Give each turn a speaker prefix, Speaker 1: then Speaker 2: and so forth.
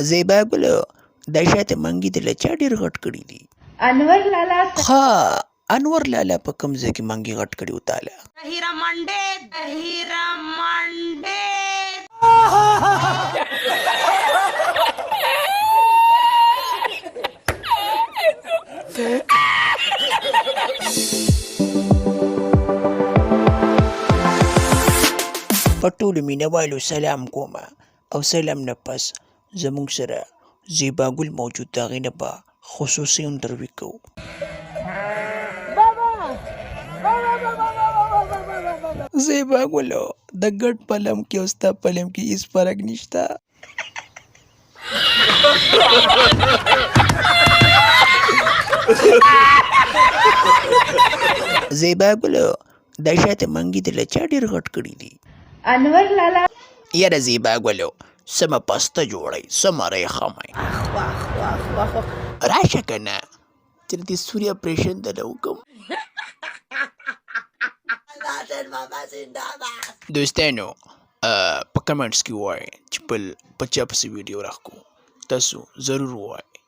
Speaker 1: زیبا ګل دا شاته منګي د لچا ډېر غټ کړي دي.
Speaker 2: انور لالا
Speaker 1: ها انور لالا په کوم ځای کې منګي غټ کړي وتاله.
Speaker 2: هیرا منډه
Speaker 1: په ټولو مینوالو سلام کوم او سلام نه پس زموږ سره زیبا ګل موجود د هغې نه به خصوصي انټرویو کوو. زیبا ګلو د ګډ پلم کې او ستا پلم کې هېڅ فرق نشته. زیبا ګلو دا شاته منګي د لچا ډېر غټ کړي دي.
Speaker 2: انور لالا
Speaker 1: یاره زیبا ګلو سمه پسته جوړئ سمه ریخمئ راشه که نه چې د دې سوري اپریشن دله وکړم. دوستانو په کمنټس کې ووایئ چې بل په چا پسې ویډیو راښکو. تاسو ضرور ووایئ.